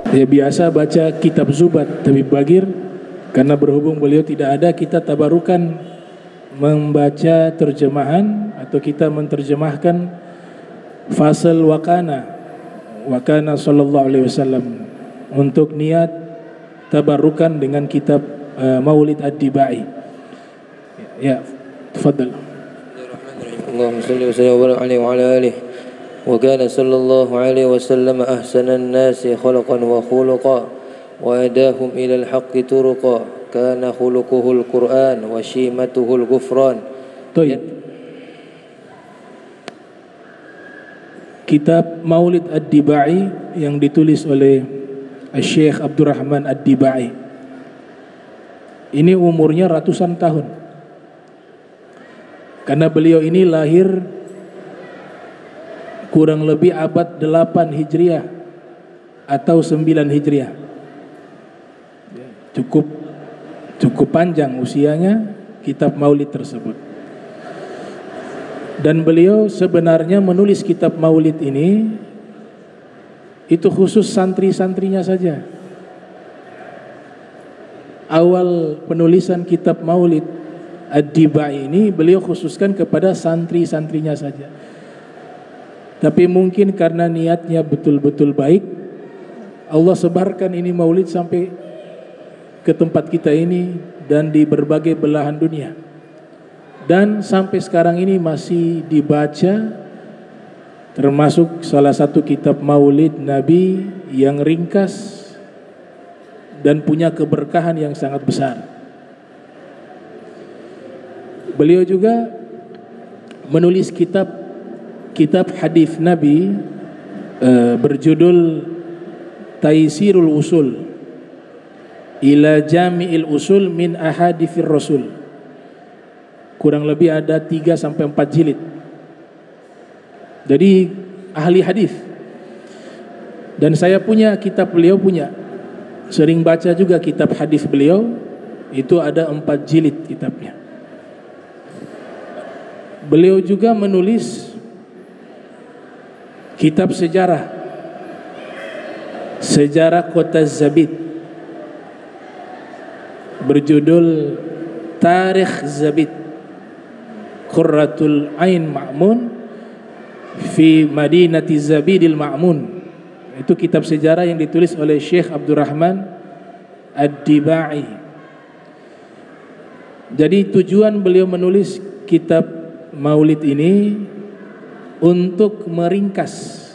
Ya biasa baca kitab Zubat Tabib Bagir, karena berhubung beliau tidak ada, kita tabarukan membaca terjemahan atau kita menerjemahkan fasal wakana sallallahu alaihi wasallam untuk niat tabarukan dengan kitab Maulid Ad-Dibai. Ya, tafadhal. Allahumma shalli wa sallim wa barik alaihi wa ala alihi. وكان صلى الله عليه وسلم أحسن الناس خلقا وخلقا وأداهم إلى الحق طرقا كان خلقه القرآن وشيمته الغفران. طيب. Kitab Maulid Ad-Dibai yang ditulis oleh Syekh Abdurrahman Ad-Dibai ini umurnya ratusan tahun, karena beliau ini lahir kurang lebih abad 8 Hijriah atau 9 Hijriah. Cukup panjang usianya kitab Maulid tersebut. Dan beliau sebenarnya menulis kitab Maulid ini itu khusus santri-santrinya saja. Awal penulisan kitab Maulid Ad-Dibai ini beliau khususkan kepada santri-santrinya saja. Tapi mungkin karena niatnya betul-betul baik, Allah sebarkan ini maulid sampai ke tempat kita ini dan di berbagai belahan dunia. Dan sampai sekarang ini masih dibaca, termasuk salah satu kitab maulid Nabi yang ringkas dan punya keberkahan yang sangat besar. Beliau juga menulis kitab hadis Nabi berjudul Taisirul Usul ila Jami'il Usul min Ahaditsir Rasul. Kurang lebih ada 3-4 jilid. Jadi ahli hadis. Dan saya punya kitab beliau punya. Sering baca juga kitab hadis beliau, itu ada 4 jilid kitabnya. Beliau juga menulis kitab sejarah kota Zabid berjudul Tarikh Zabid Qurratul Ain Ma'mun fi Madinati Zabidil Ma'mun. Itu kitab sejarah yang ditulis oleh Syekh Abdurrahman Ad-Dibai. Jadi tujuan beliau menulis kitab Maulid ini untuk meringkas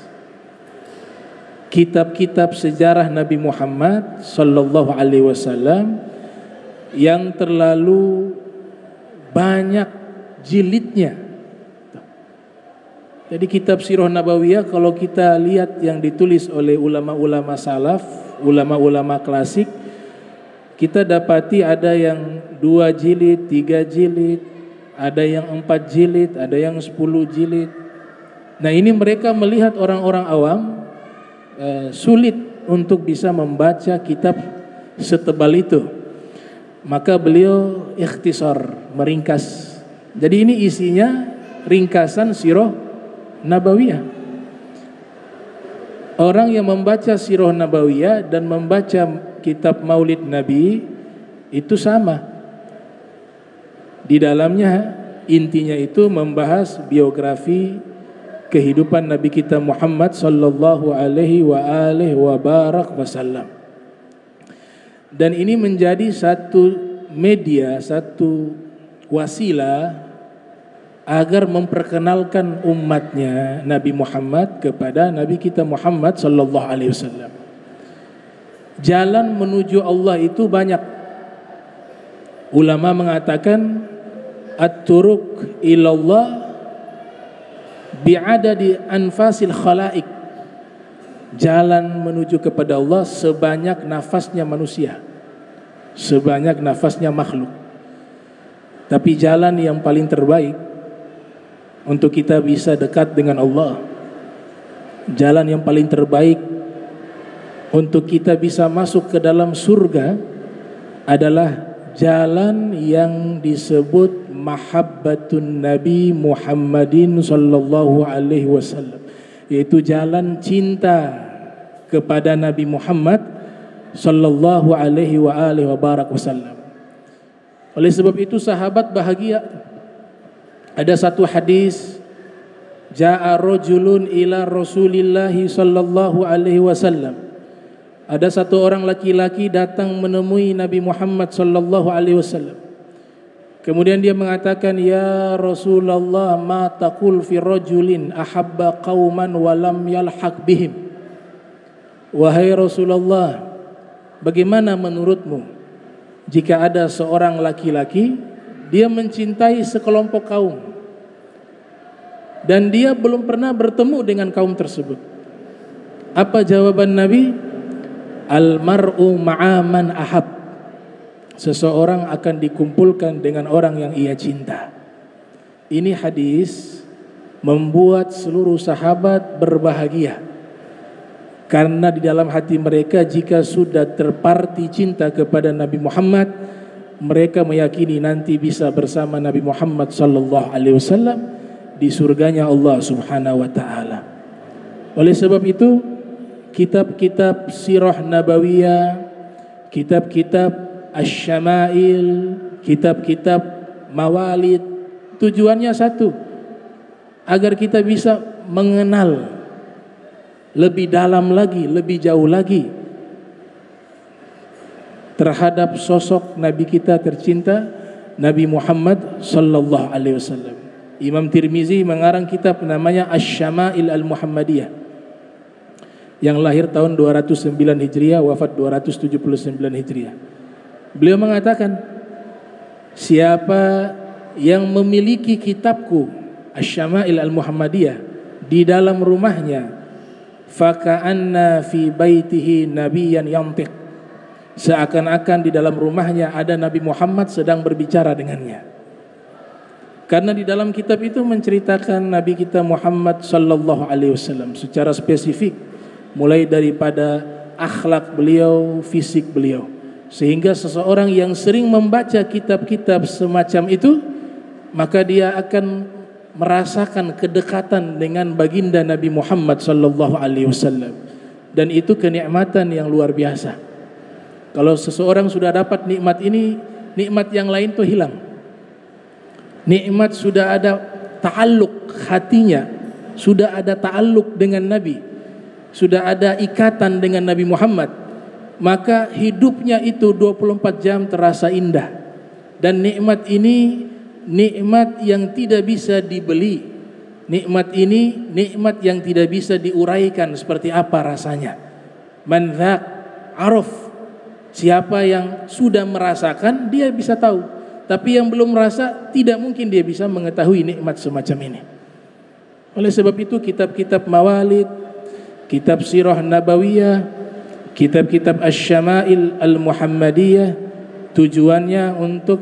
kitab-kitab sejarah Nabi Muhammad sallallahu alaihi wasallam yang terlalu banyak jilidnya. Jadi kitab Sirah Nabawiyah kalau kita lihat yang ditulis oleh ulama-ulama salaf, ulama-ulama klasik, kita dapati ada yang 2 jilid, 3 jilid, ada yang 4 jilid, ada yang 10 jilid. Nah ini mereka melihat orang-orang awam sulit untuk bisa membaca kitab setebal itu. Maka beliau ikhtisar, meringkas. Jadi ini isinya ringkasan Sirah Nabawiyah. Orang yang membaca Sirah Nabawiyah dan membaca kitab Maulid Nabi itu sama. Di dalamnya intinya itu membahas biografi kehidupan Nabi kita Muhammad sallallahu alaihi wa barak wasallam. Dan ini menjadi satu media, satu wasilah agar memperkenalkan umatnya Nabi Muhammad kepada Nabi kita Muhammad sallallahu alaihi wasallam. Jalan menuju Allah itu banyak. Ulama mengatakan at-turuq ilallah bi'adadi anfasil khalaik. Jalan menuju kepada Allah sebanyak nafasnya manusia, sebanyak nafasnya makhluk. Tapi jalan yang paling terbaik untuk kita bisa dekat dengan Allah, jalan yang paling terbaik untuk kita bisa masuk ke dalam surga adalah jalan yang disebut mahabbatun Nabi Muhammadin sallallahu alaihi wasallam, yaitu jalan cinta kepada Nabi Muhammad sallallahu alaihi wa alihi wa barak wasallam. Oleh sebab itu sahabat bahagia. Ada satu hadis, ja'a rajulun ila Rasulillah sallallahu alaihi wasallam. Ada satu orang laki-laki datang menemui Nabi Muhammad sallallahu alaihi wasallam. Kemudian dia mengatakan, ya Rasulullah, ma taqul fi rajulin ahabba qauman wa lam yalhaq bihim. Wahai Rasulullah, bagaimana menurutmu jika ada seorang laki-laki dia mencintai sekelompok kaum dan dia belum pernah bertemu dengan kaum tersebut? Apa jawaban Nabi? Al-mar'u ma'a man ahab. Seseorang akan dikumpulkan dengan orang yang ia cinta. Ini hadis membuat seluruh sahabat berbahagia, karena di dalam hati mereka jika sudah terparti cinta kepada Nabi Muhammad, mereka meyakini nanti bisa bersama Nabi Muhammad sallallahu alaihi wasallam di surganya Allah Subhanahu wa taala. Oleh sebab itu, kitab-kitab sirah nabawiyah, kitab-kitab asy-syama'il, kitab-kitab mawalid, tujuannya satu, agar kita bisa mengenal lebih dalam lagi, lebih jauh lagi terhadap sosok Nabi kita tercinta, Nabi Muhammad sallallahu alaihi wasallam. Imam Tirmizi mengarang kitab namanya Asy-Syama'il Al-Muhammadiyah, yang lahir tahun 209 Hijriah, wafat 279 Hijriah. Beliau mengatakan, siapa yang memiliki kitabku Asy-Syama'il Al-Muhammadiyah di dalam rumahnya, faka'anna fi baitihi nabiyyan yantiq, seakan-akan di dalam rumahnya ada Nabi Muhammad sedang berbicara dengannya. Karena di dalam kitab itu menceritakan Nabi kita Muhammad sallallahu alaihi wasallam secara spesifik, mulai daripada akhlak beliau, fisik beliau, sehingga seseorang yang sering membaca kitab-kitab semacam itu, maka dia akan merasakan kedekatan dengan baginda Nabi Muhammad sallallahu alaihi wasallam, dan itu kenikmatan yang luar biasa. Kalau seseorang sudah dapat nikmat ini, nikmat yang lain tuh hilang. Nikmat sudah ada ta'alluq hatinya, sudah ada ta'alluq dengan Nabi, sudah ada ikatan dengan Nabi Muhammad, maka hidupnya itu 24 jam terasa indah. Dan nikmat ini nikmat yang tidak bisa dibeli. Nikmat ini nikmat yang tidak bisa diuraikan seperti apa rasanya. Man dzaq araf. Siapa yang sudah merasakan, dia bisa tahu. Tapi yang belum merasa, tidak mungkin dia bisa mengetahui nikmat semacam ini. Oleh sebab itu, kitab-kitab mawalid, kitab sirah nabawiyah, kitab-kitab asy-syama'il al-muhammadiyah, tujuannya untuk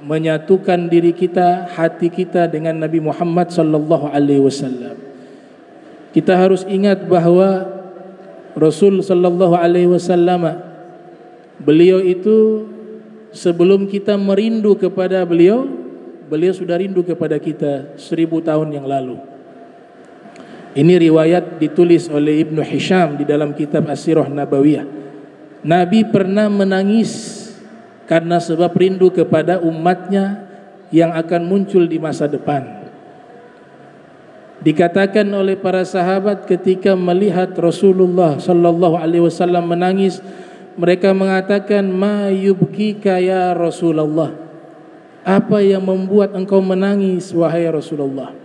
menyatukan diri kita, hati kita dengan Nabi Muhammad sallallahu alaihi wasallam. Kita harus ingat bahwa Rasul sallallahu alaihi wasallam, beliau itu sebelum kita merindu kepada beliau, beliau sudah rindu kepada kita 1000 tahun yang lalu. Ini riwayat ditulis oleh Ibnu Hisham di dalam kitab As-Sirah Nabawiyah. Nabi pernah menangis karena sebab rindu kepada umatnya yang akan muncul di masa depan. Dikatakan oleh para sahabat ketika melihat Rasulullah sallallahu alaihi wasallam menangis, mereka mengatakan, ma yubkika ya Rasulullah, apa yang membuat engkau menangis wahai Rasulullah?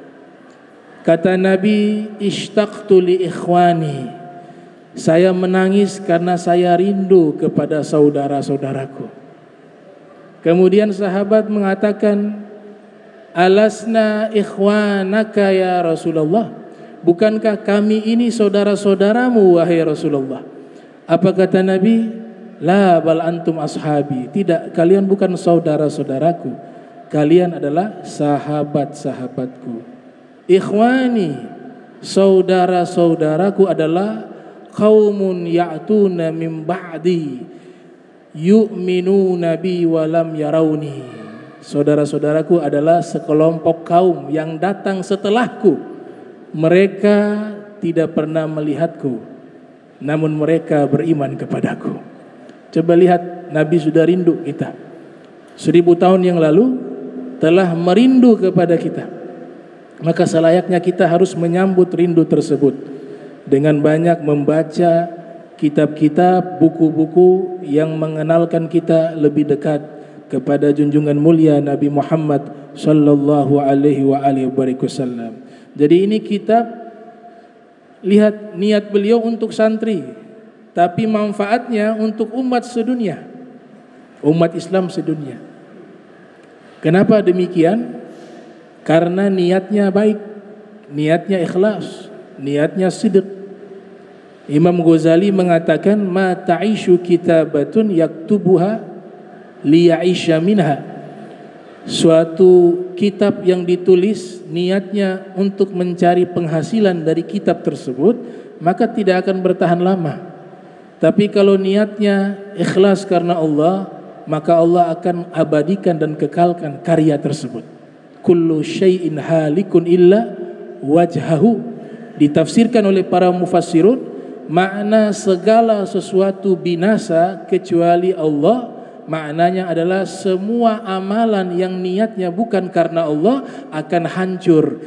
Kata Nabi, ishtaqtu li ikhwani, saya menangis karena saya rindu kepada saudara-saudaraku. Kemudian sahabat mengatakan, alasna ikhwanaka ya Rasulullah, bukankah kami ini saudara-saudaramu wahai Rasulullah? Apa kata Nabi? La bal antum ashabi, tidak, kalian bukan saudara-saudaraku, kalian adalah sahabat-sahabatku. Ikhwani, saudara-saudaraku adalah qaumun ya'tuna min ba'di yu'minuna bi wa lam yarawni. Saudara-saudaraku adalah sekelompok kaum yang datang setelahku, mereka tidak pernah melihatku, namun mereka beriman kepadaku. Coba lihat, Nabi sudah rindu kita. 1000 tahun yang lalu telah merindu kepada kita. Maka selayaknya kita harus menyambut rindu tersebut dengan banyak membaca kitab-kitab, buku-buku yang mengenalkan kita lebih dekat kepada junjungan mulia Nabi Muhammad sallallahu alaihi wasallam. Jadi ini kitab, lihat niat beliau untuk santri, tapi manfaatnya untuk umat sedunia, umat Islam sedunia. Kenapa demikian? Karena niatnya baik, niatnya ikhlas, niatnya sidq. Imam Ghazali mengatakan, ma ta'ishu kitabatun yaktubuha liya'isha minha. Suatu kitab yang ditulis niatnya untuk mencari penghasilan dari kitab tersebut, maka tidak akan bertahan lama. Tapi kalau niatnya ikhlas karena Allah, maka Allah akan abadikan dan kekalkan karya tersebut. Kullu syai'in halikun illa wajhahu. Ditafsirkan oleh para mufassirun, makna segala sesuatu binasa kecuali Allah, maknanya adalah semua amalan yang niatnya bukan karena Allah akan hancur.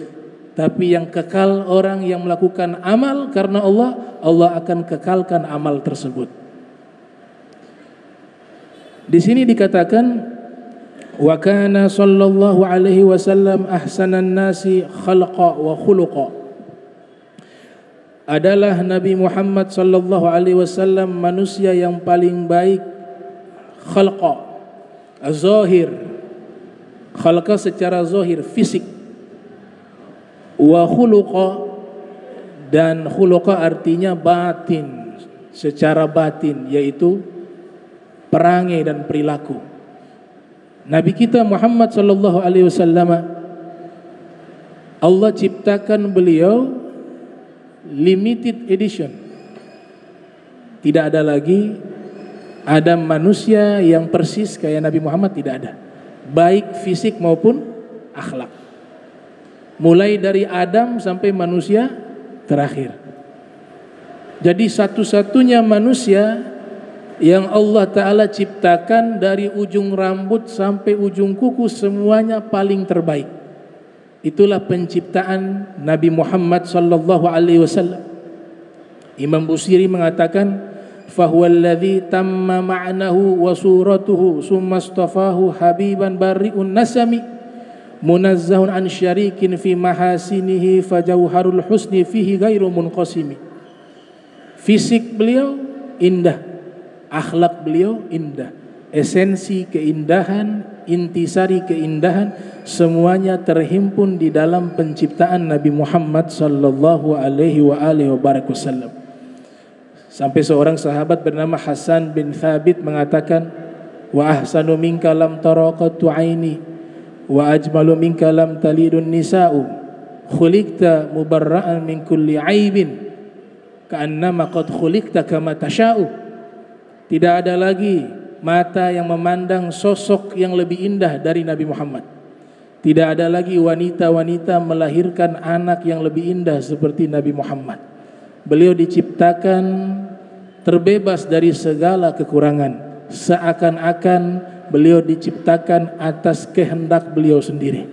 Tapi yang kekal orang yang melakukan amal karena Allah, Allah akan kekalkan amal tersebut. Di sini dikatakan, wa kana sallallahu alaihi wasallam ahsanan nasi khalqa wa khuluqa. Adalah Nabi Muhammad sallallahu alaihi wasallam manusia yang paling baik khalqa, zahir, khalqa secara zahir, fisik, wa khuluqa, dan khuluqa artinya batin, secara batin, yaitu perangai dan perilaku. Nabi kita Muhammad sallallahu alaihi wasallam, Allah ciptakan beliau limited edition. Tidak ada lagi ada manusia yang persis kayak Nabi Muhammad, tidak ada. Baik fisik maupun akhlak. Mulai dari Adam sampai manusia terakhir. Jadi satu-satunya manusia yang Allah Ta'ala ciptakan dari ujung rambut sampai ujung kuku semuanya paling terbaik. Itulah penciptaan Nabi Muhammad sallallahu alaihi wasallam. Imam Busiri mengatakan, fahuwallazi tamma ma'nahu wa suratuhu summa astafahu habiban bari'un nasami munazzahun an syarikin fi mahasinihi fajauharul husni fihi ghairu munqasimi. Fisik beliau indah, akhlak beliau indah, esensi keindahan, intisari keindahan, semuanya terhimpun di dalam penciptaan Nabi Muhammad sallallahu alaihi wasallam. Sampai seorang sahabat bernama Hasan bin Thabit mengatakan, wa ahsanu minka lam taraqatu aini wa ajmalu minka lam talidun nisa'u khuliqta mubarra'an min kulli aibin ka'annama qad khuliqta kama tasha'u. Tidak ada lagi mata yang memandang sosok yang lebih indah dari Nabi Muhammad. Tidak ada lagi wanita-wanita melahirkan anak yang lebih indah seperti Nabi Muhammad. Beliau diciptakan terbebas dari segala kekurangan, seakan-akan beliau diciptakan atas kehendak beliau sendiri.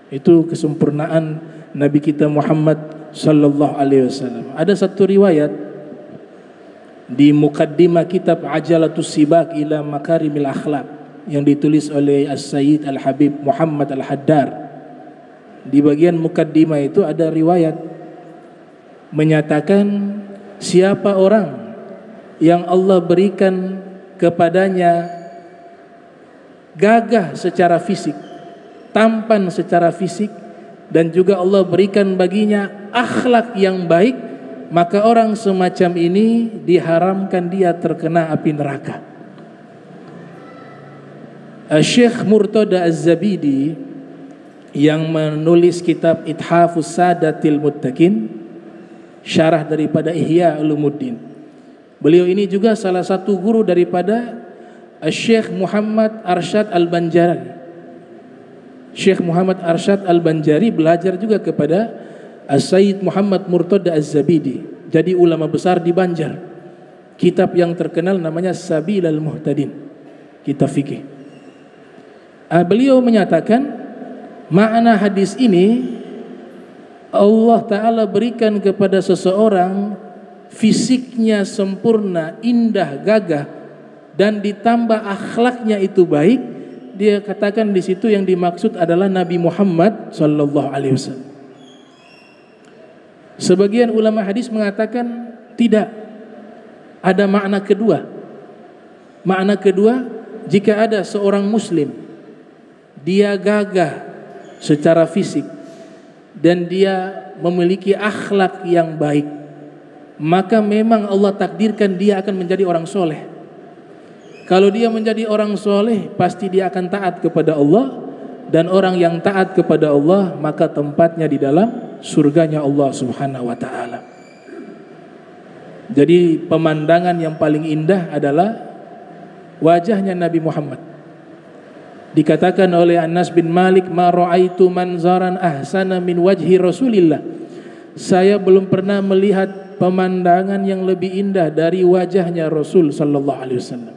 Itu kesempurnaan Nabi kita Muhammad sallallahu alaihi wasallam. Ada satu riwayat di mukaddimah kitab Ajalatus Sibak ila Makarimil Akhlaq yang ditulis oleh As-Sayyid Al-Habib Muhammad Al-Haddar. Di bagian mukaddimah itu ada riwayat menyatakan, siapa orang yang Allah berikan kepadanya gagah secara fisik, tampan secara fisik, dan juga Allah berikan baginya akhlak yang baik, maka orang semacam ini diharamkan dia terkena api neraka. Syekh Murtada Az-Zabidi yang menulis kitab Ithafus Sadatil Muttaqin, syarah daripada Ihya Ulumuddin, beliau ini juga salah satu guru daripada Syekh Muhammad Arsyad Al-Banjari. Syekh Muhammad Arsyad Al-Banjari belajar juga kepada As-Sayyid Muhammad Murtada Az-Zabidi. jadi ulama besar di Banjar. Kitab yang terkenal namanya Sabilal Muhtadin, kitab fikih. Beliau menyatakan makna hadis ini, Allah Ta'ala berikan kepada seseorang fisiknya sempurna, indah, gagah, dan ditambah akhlaknya itu baik. Dia katakan di situ yang dimaksud adalah Nabi Muhammad sallallahu alaihi wasallam. Sebagian ulama hadis mengatakan tidak, ada makna kedua. Makna kedua, jika ada seorang muslim, dia gagah secara fisik dan dia memiliki akhlak yang baik, maka memang Allah takdirkan dia akan menjadi orang soleh. Kalau dia menjadi orang soleh, pasti dia akan taat kepada Allah, dan orang yang taat kepada Allah maka tempatnya di dalam surganya Allah Subhanahu wa ta'ala. Jadi pemandangan yang paling indah adalah wajahnya Nabi Muhammad. Dikatakan oleh Anas bin Malik, ma ra'aitu manzaran ahsana min wajhi Rasulillah. Saya belum pernah melihat pemandangan yang lebih indah dari wajahnya Rasul sallallahu alaihi wasallam.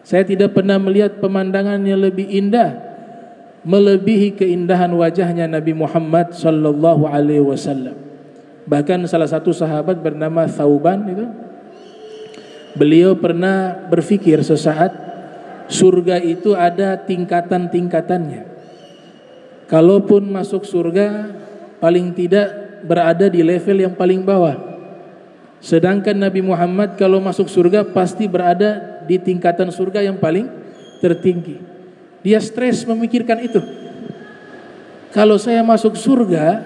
Saya tidak pernah melihat pemandangan yang lebih indah melebihi keindahan wajahnya Nabi Muhammad sallallahu alaihi wasallam. Bahkan salah satu sahabat bernama Thauban itu, beliau pernah berpikir sesaat, surga itu ada tingkatan-tingkatannya. Kalaupun masuk surga, paling tidak berada di level yang paling bawah. Sedangkan Nabi Muhammad kalau masuk surga pasti berada di tingkatan surga yang paling tertinggi. Dia stres memikirkan itu. Kalau saya masuk surga,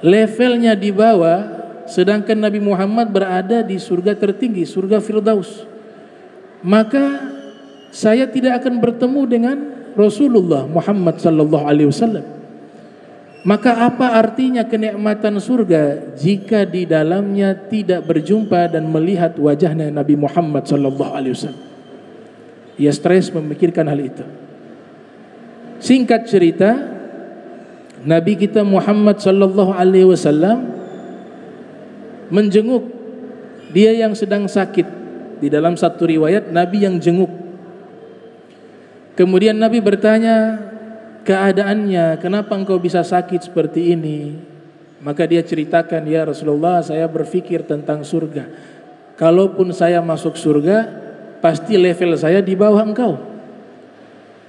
levelnya di bawah, sedangkan Nabi Muhammad berada di surga tertinggi, surga Firdaus, maka saya tidak akan bertemu dengan Rasulullah Muhammad sallallahu alaihi wasallam. Maka apa artinya kenikmatan surga jika di dalamnya tidak berjumpa dan melihat wajahnya Nabi Muhammad sallallahu alaihi wasallam? Ia stres memikirkan hal itu. Singkat cerita, Nabi kita Muhammad sallallahu alaihi wasallam menjenguk dia yang sedang sakit. Di dalam satu riwayat Nabi yang jenguk. Kemudian Nabi bertanya keadaannya, kenapa engkau bisa sakit seperti ini? Maka dia ceritakan, ya Rasulullah, saya berpikir tentang surga. Kalaupun saya masuk surga, pasti level saya di bawah engkau.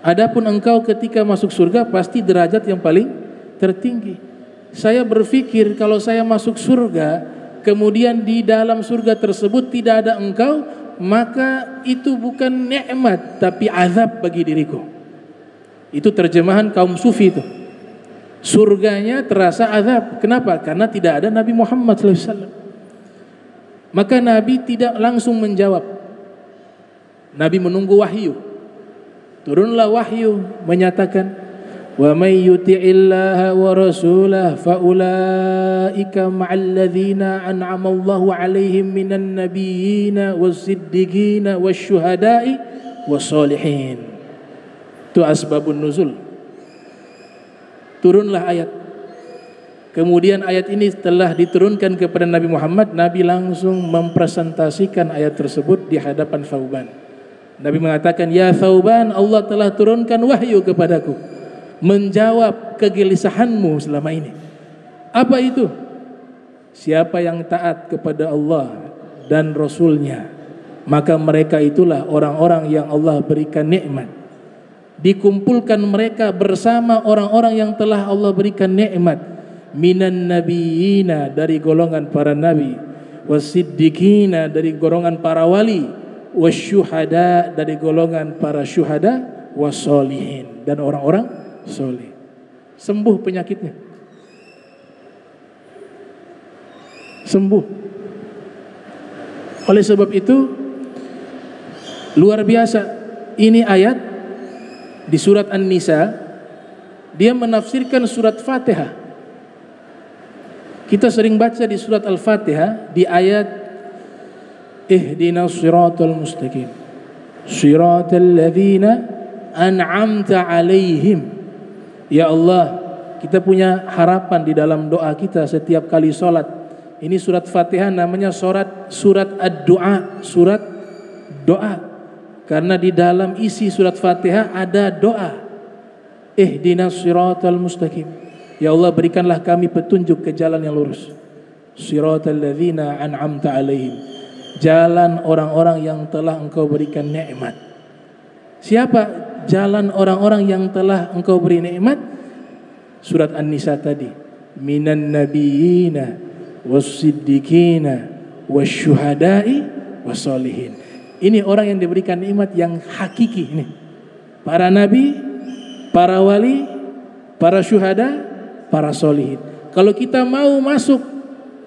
Adapun engkau ketika masuk surga pasti derajat yang paling tertinggi. Saya berpikir kalau saya masuk surga, kemudian di dalam surga tersebut tidak ada engkau, maka itu bukan nikmat tapi azab bagi diriku. Itu terjemahan kaum sufi itu. Surganya terasa azab. Kenapa? Karena tidak ada Nabi Muhammad SAW. Maka Nabi tidak langsung menjawab. Nabi menunggu wahyu. Turunlah wahyu menyatakan, wa may yuti'illaha wa rasulahu fa ulaika ma'al ladzina an'ama Allahu 'alaihim minan nabiyyin was-siddiqin wasyuhada'i was-sholihin. Itu asbabun nuzul. Turunlah ayat. Kemudian ayat ini telah diturunkan kepada Nabi Muhammad. Nabi langsung mempresentasikan ayat tersebut di hadapan Thauban. Nabi mengatakan, ya Thauban, Allah telah turunkan wahyu kepadaku menjawab kegelisahanmu selama ini. Apa itu? Siapa yang taat kepada Allah dan Rasulnya, maka mereka itulah orang-orang yang Allah berikan nikmat. Dikumpulkan mereka bersama orang-orang yang telah Allah berikan nikmat. Minan nabiyina, dari golongan para nabi, wasiddiqina, dari golongan para wali, wasyuhada, dari golongan para syuhada, wassolihin, dan orang-orang soleh. Sembuh penyakitnya, sembuh. Oleh sebab itu luar biasa ini ayat di surat An-Nisa. Dia menafsirkan surat Fatihah. Kita sering baca di surat Al-Fatihah di ayat ihdinas siratal mustaqim siratal ladzina an'amta alaihim. Ya Allah, kita punya harapan di dalam doa kita setiap kali sholat. Ini surat Fatihah namanya surat ad-du'a, surat doa. Karena di dalam isi surat Fatihah ada doa. Ihdinas siratal mustaqim. Ya Allah, berikanlah kami petunjuk ke jalan yang lurus. Siratal ladzina an'amta alaihim. Jalan orang-orang yang telah Engkau berikan nikmat. Siapa jalan orang-orang yang telah Engkau beri nikmat? Surat An-Nisa tadi. Minan nabiyina was-siddiqina wasyuhada'i wassalihin. Ini orang yang diberikan nikmat yang hakiki ini. Para nabi, para wali, para syuhada, para solihin. Kalau kita mau masuk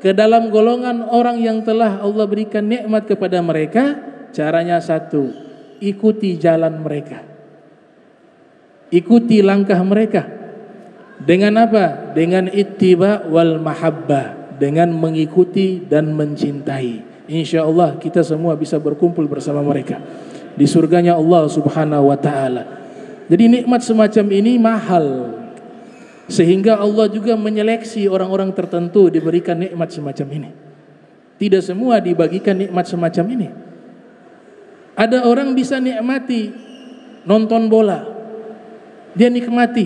ke dalam golongan orang yang telah Allah berikan nikmat kepada mereka, caranya satu, ikuti jalan mereka. Ikuti langkah mereka. Dengan apa? Dengan ittiba wal mahabbah, dengan mengikuti dan mencintai. InsyaAllah kita semua bisa berkumpul bersama mereka di surganya Allah subhanahu wa ta'ala. Jadi nikmat semacam ini mahal, sehingga Allah juga menyeleksi orang-orang tertentu diberikan nikmat semacam ini. Tidak semua dibagikan nikmat semacam ini. Ada orang bisa nikmati nonton bola, dia nikmati,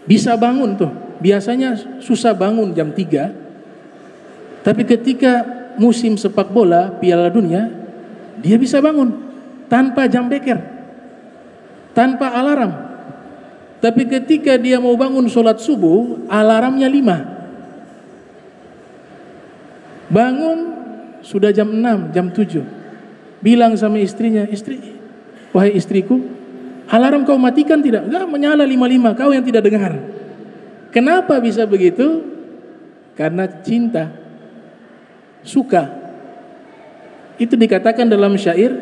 bisa bangun tuh. Biasanya susah bangun jam 3, tapi ketika musim sepak bola Piala Dunia, dia bisa bangun tanpa jam beker, tanpa alarm. Tapi ketika dia mau bangun sholat subuh, alarmnya 5. Bangun sudah jam 6, jam 7. Bilang sama istrinya, istri, wahai istriku, alarm kau matikan tidak? Enggak, menyala 5-5, kau yang tidak dengar. Kenapa bisa begitu? Karena cinta, suka. Itu dikatakan dalam syair,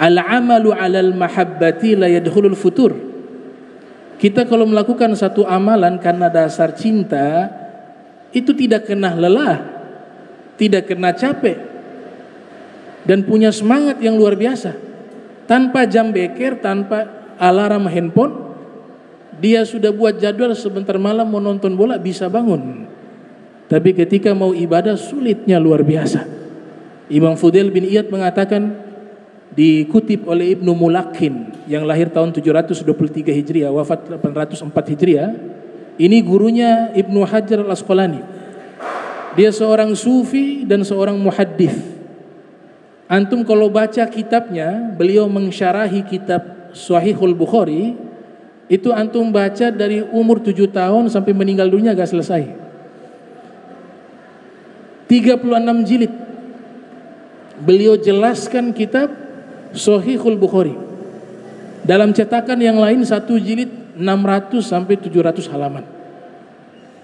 al-amalu 'alal mahabbati la yadkhulul futur. Kita kalau melakukan satu amalan karena dasar cinta, itu tidak kena lelah, tidak kena capek, dan punya semangat yang luar biasa. Tanpa jam beker, tanpa alarm handphone, dia sudah buat jadwal sebentar malam mau nonton bola, bisa bangun. Tapi ketika mau ibadah, sulitnya luar biasa. Imam Fudail bin Iyad mengatakan, dikutip oleh Ibnu Mulaqin yang lahir tahun 723 Hijriah, wafat 804 Hijriah. Ini gurunya Ibnu Hajar al-Asqalani. Dia seorang sufi dan seorang muhaddits. Antum kalau baca kitabnya, beliau mensyarahi kitab Sahihul Bukhari, itu antum baca dari umur 7 tahun sampai meninggal dunia gak selesai. 36 jilid beliau jelaskan kitab Sahihul Bukhari. Dalam cetakan yang lain satu jilid 600 sampai 700 halaman.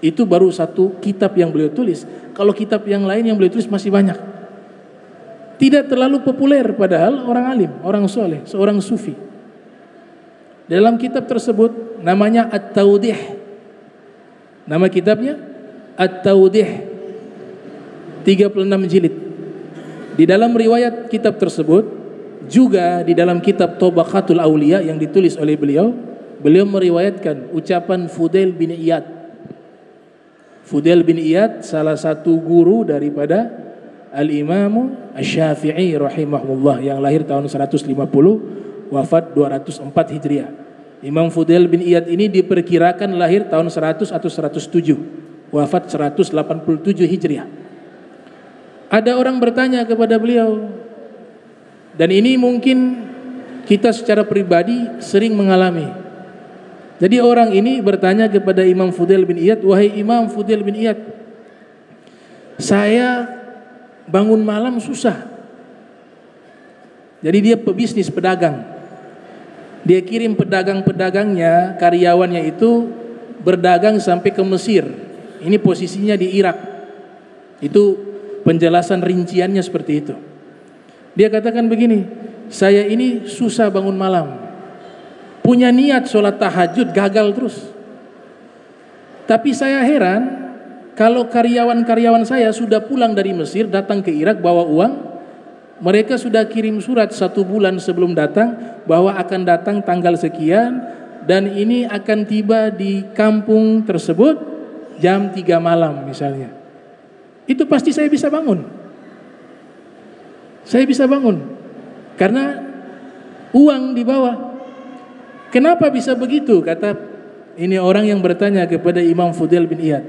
Itu baru satu kitab yang beliau tulis. Kalau kitab yang lain yang beliau tulis masih banyak. Tidak terlalu populer, padahal orang alim, orang soleh, seorang sufi. Dalam kitab tersebut namanya At-Tawdih. Nama kitabnya At-Tawdih, 36 jilid. Di dalam riwayat kitab tersebut, juga di dalam kitab Tabaqatul Auliya yang ditulis oleh beliau, beliau meriwayatkan ucapan Fudail bin Iyad. Fudail bin Iyad salah satu guru daripada Al-Imam Asy-Syafi'i rahimahullah yang lahir tahun 150, wafat 204 Hijriah. Imam Fudail bin Iyad ini diperkirakan lahir tahun 100 atau 107, wafat 187 Hijriah. Ada orang bertanya kepada beliau, dan ini mungkin kita secara pribadi sering mengalami. Jadi orang ini bertanya kepada Imam Fudail bin Iyad, wahai Imam Fudail bin Iyad, saya bangun malam susah. Jadi dia pebisnis, pedagang. Dia kirim pedagang-pedagangnya, karyawannya itu berdagang sampai ke Mesir. Ini posisinya di Irak. Itu penjelasan rinciannya seperti itu. Dia katakan begini, saya ini susah bangun malam, punya niat sholat tahajud gagal terus. Tapi saya heran, kalau karyawan-karyawan saya sudah pulang dari Mesir, datang ke Irak bawa uang, mereka sudah kirim surat 1 bulan sebelum datang bahwa akan datang tanggal sekian dan ini akan tiba di kampung tersebut jam 3 malam misalnya. itu pasti saya bisa bangun. Saya bisa bangun karena uang di bawah. Kenapa bisa begitu? Kata ini orang yang bertanya kepada Imam Fudail bin Iyad.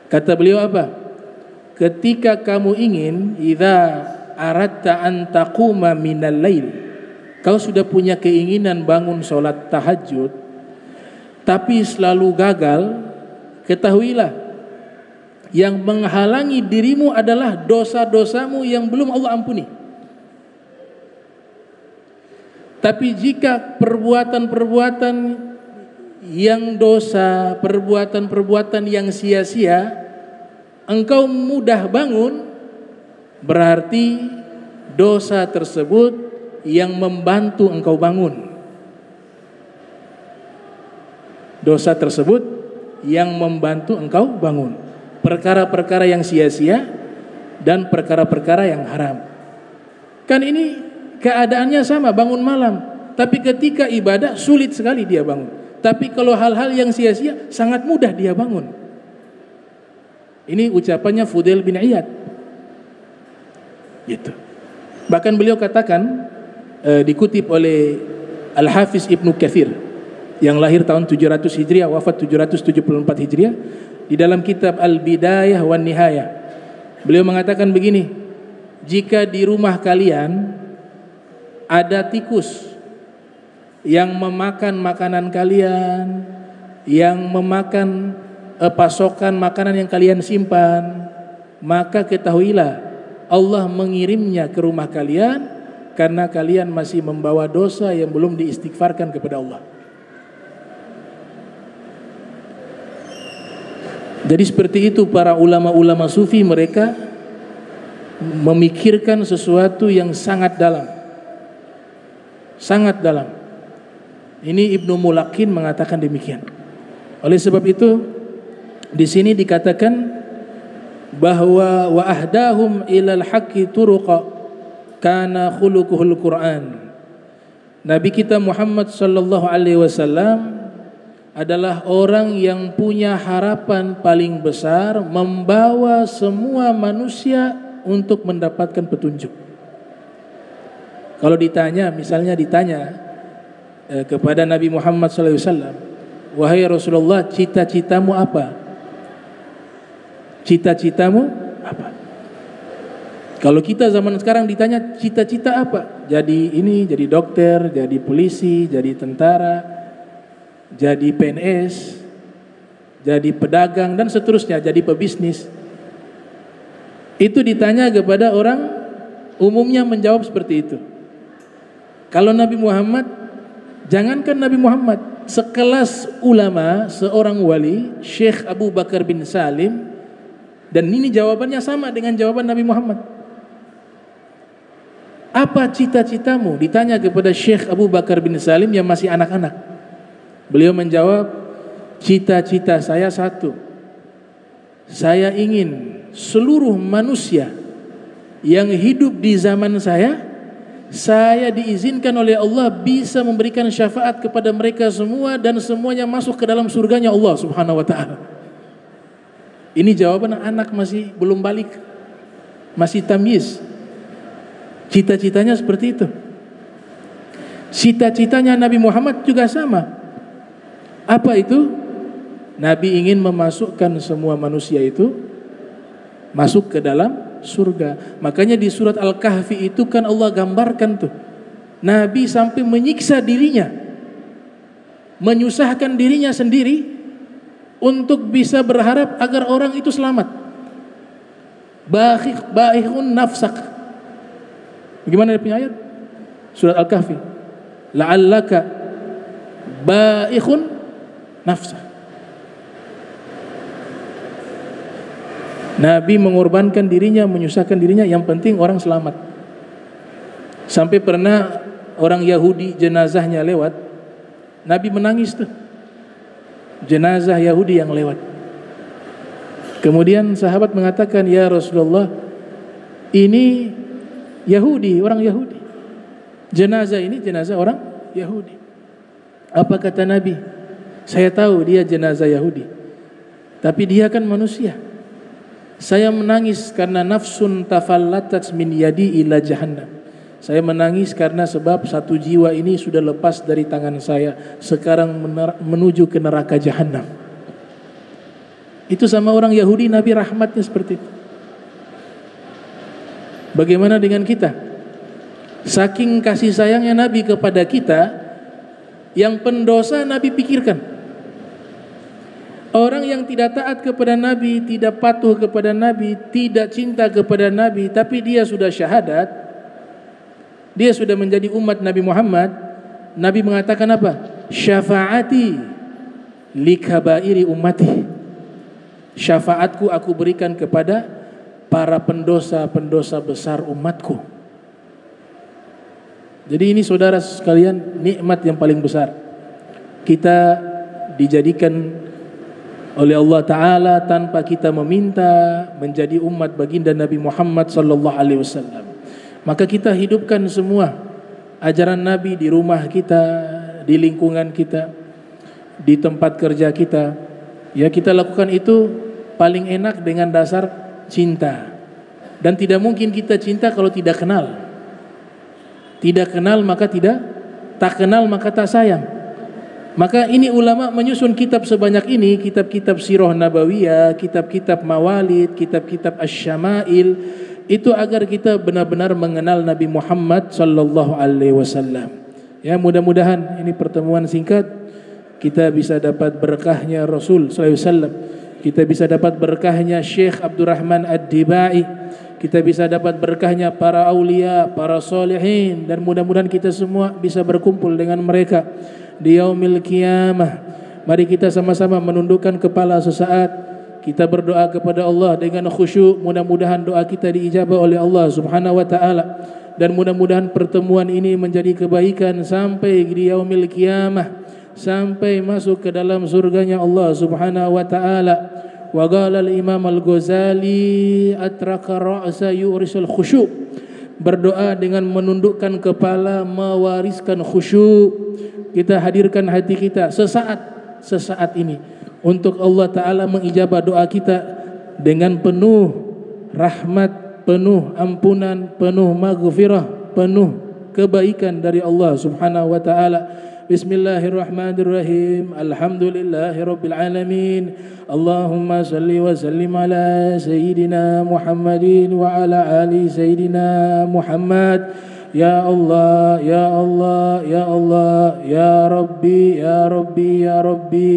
Kata beliau apa? Ketika kamu ingin, idza aradta an taquma minal lail, kau sudah punya keinginan bangun sholat tahajud, tapi selalu gagal, ketahuilah yang menghalangi dirimu adalah dosa-dosamu yang belum Allah ampuni. Tapi jika perbuatan-perbuatan yang dosa, perbuatan-perbuatan yang sia-sia, engkau mudah bangun, berarti dosa tersebut yang membantu engkau bangun. Dosa tersebut yang membantu engkau bangun. Perkara-perkara yang sia-sia dan perkara-perkara yang haram. Kan ini keadaannya sama, bangun malam. Tapi ketika ibadah sulit sekali dia bangun. Tapi kalau hal-hal yang sia-sia sangat mudah dia bangun. Ini ucapannya Fudail bin Iyad. Gitu. Bahkan beliau katakan, dikutip oleh Al-Hafiz Ibnu Katsir yang lahir tahun 700 Hijriah, wafat 774 Hijriah, di dalam kitab Al-Bidayah wan Nihayah, beliau mengatakan begini, jika di rumah kalian ada tikus yang memakan makanan kalian, yang memakan pasokan makanan yang kalian simpan, maka ketahuilah Allah mengirimnya ke rumah kalian karena kalian masih membawa dosa yang belum diistighfarkan kepada Allah. Jadi seperti itu para ulama-ulama sufi, mereka memikirkan sesuatu yang sangat dalam. Sangat dalam. Ini Ibnu Mulakin mengatakan demikian. Oleh sebab itu di sini dikatakan bahwa wa ahdahum ilal haqqi turuqa kana khuluquhul Quran. Nabi kita Muhammad sallallahu alaihi wasallam adalah orang yang punya harapan paling besar membawa semua manusia untuk mendapatkan petunjuk. Kalau ditanya, misalnya ditanya kepada Nabi Muhammad SAW, wahai Rasulullah, cita-citamu apa? Cita-citamu apa? Kalau kita zaman sekarang ditanya cita-cita apa? Jadi ini, jadi dokter, jadi polisi, jadi tentara, jadi PNS, jadi pedagang dan seterusnya, jadi pebisnis. Itu ditanya kepada orang, umumnya menjawab seperti itu. Kalau Nabi Muhammad, jangankan Nabi Muhammad, sekelas ulama, seorang wali, Syekh Abu Bakar bin Salim, dan ini jawabannya sama dengan jawaban Nabi Muhammad. Apa cita-citamu? Ditanya kepada Syekh Abu Bakar bin Salim yang masih anak-anak. Beliau menjawab, cita-cita saya satu. Saya ingin seluruh manusia yang hidup di zaman saya diizinkan oleh Allah bisa memberikan syafaat kepada mereka semua dan semuanya masuk ke dalam surganya Allah Subhanahu wa ta'ala. Ini jawaban anak masih belum balik, masih tamyiz. Cita-citanya seperti itu. Cita-citanya Nabi Muhammad juga sama. Apa itu? Nabi ingin memasukkan semua manusia itu masuk ke dalam surga. Makanya di surat Al-Kahfi itu kan Allah gambarkan tuh, Nabi sampai menyiksa dirinya, menyusahkan dirinya sendiri untuk bisa berharap agar orang itu selamat. Ba'ikhun nafsak. Bagaimana dia punya ayat? Surat Al-Kahfi. La'allaka ba'ikhun nafsak. Nabi mengorbankan dirinya, menyusahkan dirinya, yang penting orang selamat. Sampai pernah orang Yahudi jenazahnya lewat, Nabi menangis tuh. Jenazah Yahudi yang lewat. Kemudian sahabat mengatakan, ya Rasulullah, ini Yahudi, orang Yahudi. Jenazah ini jenazah orang Yahudi. Apa kata Nabi? Saya tahu dia jenazah Yahudi, tapi dia kan manusia. Saya menangis karena nafsun tafallatat min yadi ila jahannam. Saya menangis karena sebab satu jiwa ini sudah lepas dari tangan saya, sekarang menuju ke neraka jahannam. Itu sama orang Yahudi, Nabi rahmatnya seperti itu. Bagaimana dengan kita? Saking kasih sayangnya Nabi kepada kita, yang pendosa Nabi pikirkan. Orang yang tidak taat kepada Nabi, tidak patuh kepada Nabi, tidak cinta kepada Nabi, tapi dia sudah syahadat, dia sudah menjadi umat Nabi Muhammad. Nabi mengatakan apa? Syafaati likabairi ummati. Syafaatku aku berikan kepada para pendosa-pendosa besar umatku. Jadi ini saudara sekalian, nikmat yang paling besar. Kita dijadikan oleh Allah Ta'ala tanpa kita meminta menjadi umat baginda Nabi Muhammad sallallahu alaihi wasallam. Maka kita hidupkan semua ajaran Nabi di rumah kita, di lingkungan kita, di tempat kerja kita. Ya, kita lakukan itu paling enak dengan dasar cinta. Dan tidak mungkin kita cinta kalau tidak kenal. Tidak kenal maka tak kenal maka tak sayang. Maka ini ulama menyusun kitab sebanyak ini, kitab-kitab sirah nabawiyah, kitab-kitab mawalid, kitab-kitab asy-syama'il, itu agar kita benar-benar mengenal Nabi Muhammad sallallahu alaihi wasallam. Ya, mudah-mudahan ini pertemuan singkat kita bisa dapat berkahnya Rasul sallallahu alaihi wasallam. Kita bisa dapat berkahnya Syekh Abdurrahman Ad-Dibai. Kita bisa dapat berkahnya para aulia, para solehin, dan mudah-mudahan kita semua bisa berkumpul dengan mereka di yaumil qiyamah. Mari kita sama-sama menundukkan kepala sesaat. Kita berdoa kepada Allah dengan khusyuk. Mudah-mudahan doa kita diijabah oleh Allah Subhanahu wa taala, dan mudah-mudahan pertemuan ini menjadi kebaikan sampai di yaumil qiyamah, sampai masuk ke dalam surganya Allah Subhanahu wa taala. Wa qala al-Imam Al-Ghazali atraka ra'sa yurisul khusyuk. Berdoa dengan menundukkan kepala mewariskan khusyuk. Kita hadirkan hati kita sesaat ini untuk Allah Ta'ala mengijabah doa kita dengan penuh rahmat, penuh ampunan, penuh maghfirah, penuh kebaikan dari Allah Subhanahu wa Ta'ala. Bismillahirrahmanirrahim. Alhamdulillahirabbil alamin. Allahumma salli wa sallim ala sayyidina Muhammadin wa ala ali sayyidina Muhammad. Ya Allah, ya Allah, ya Allah, ya Rabbi, ya Rabbi, ya Rabbi.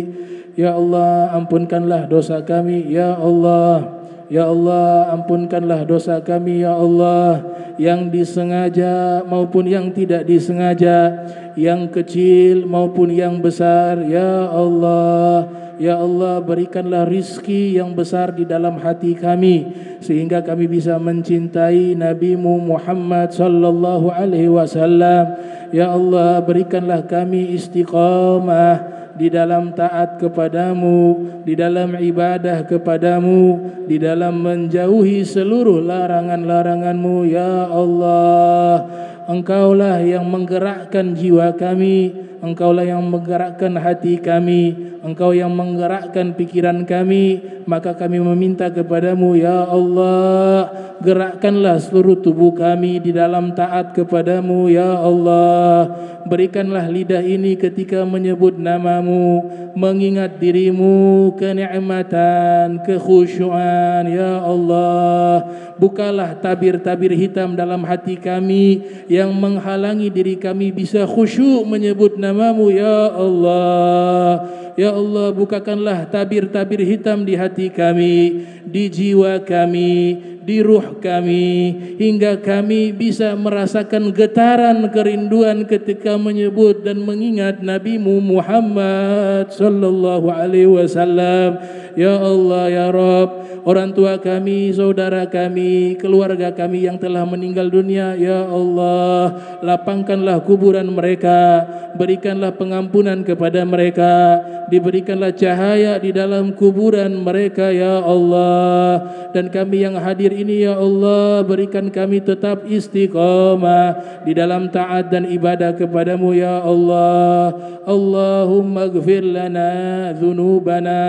Ya Allah, ampunkanlah dosa kami, ya Allah. Ya Allah, ampunkanlah dosa kami, ya Allah, yang disengaja maupun yang tidak disengaja, yang kecil maupun yang besar, ya Allah. Ya Allah, berikanlah rizki yang besar di dalam hati kami, sehingga kami bisa mencintai Nabi-Mu Muhammad sallallahu alaihi wasallam. Ya Allah, berikanlah kami istiqamah di dalam taat kepadamu, di dalam ibadah kepadamu, di dalam menjauhi seluruh larangan-laranganmu. Ya Allah, Engkaulah yang menggerakkan jiwa kami, Engkaulah yang menggerakkan hati kami, Engkau yang menggerakkan pikiran kami. Maka kami meminta kepadamu, ya Allah, gerakkanlah seluruh tubuh kami di dalam taat kepadamu. Ya Allah, berikanlah lidah ini ketika menyebut namamu, mengingat dirimu, kenikmatan, kekhusyuan. Ya Allah, bukalah tabir-tabir hitam dalam hati kami yang menghalangi diri kami bisa khusyuk menyebut namamu. Ya Allah, ya Allah, bukakanlah tabir-tabir hitam di hati kami, di jiwa kami, di ruh kami, hingga kami bisa merasakan getaran kerinduan ketika menyebut dan mengingat Nabi-Mu Muhammad sallallahu alaihi wasallam. Ya Allah, ya Rabb, orang tua kami, saudara kami, keluarga kami yang telah meninggal dunia, ya Allah, lapangkanlah kuburan mereka, berikanlah pengampunan kepada mereka, diberikanlah cahaya di dalam kuburan mereka, ya Allah. Dan kami yang hadir ini ya Allah, berikan kami tetap istiqamah di dalam taat dan ibadah kepadamu ya Allah. Allahumma ighfir lana dhunubana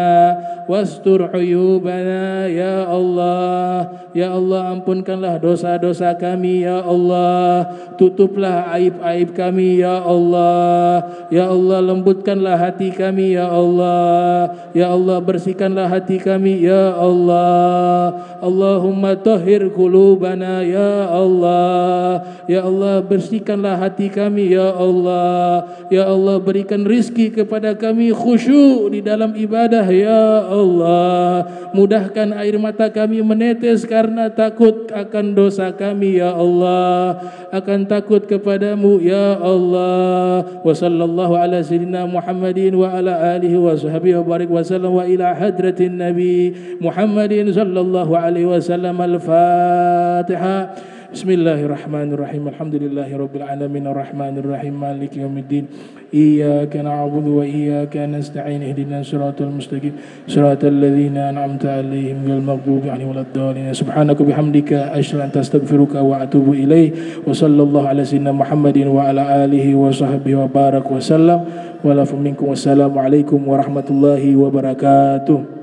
wastur uyubana ya Allah. Ya Allah, ampunkanlah dosa-dosa kami ya Allah, tutuplah aib-aib kami ya Allah. Ya Allah, lembutkanlah hati kami ya Allah. Ya Allah, bersihkanlah hati kami ya Allah. Allahumma tahhir qulubana ya Allah. Ya Allah, bersihkanlah hati kami ya Allah. Ya Allah, berikan rizki kepada kami khusyuk di dalam ibadah ya Allah. Mudahkan air mata kami menetes karena takut akan dosa kami ya Allah, akan takut kepadamu ya Allah. Wa sallallahu ala sayyidina Muhammadin wa ala alihi wa sahbihi wa barik wa sallam wa ila hadratin Nabi Muhammadin sallallahu alaihi wasallam. Al-Fatihah. Bismillahirrahmanirrahim. Alhamdulillahirabbil alamin arrahmanir rahim maliki yaumiddin. Iyyaka na'budu wa iyyaka nasta'in ihdinas siratal mustaqim siratal ladzina an'amta 'alaihim ghairil maghdubi 'alaihim waladdallin. Subhanaka bihamdika asyhadu an la ilaha illa anta astaghfiruka wa atubu ilaik. Wa sallallahu ala sayyidina Muhammadin wa ala alihi wa sahbihi wa barak wa sallam. Wa la minkum. Wassalamu alaikum warahmatullahi wabarakatuh.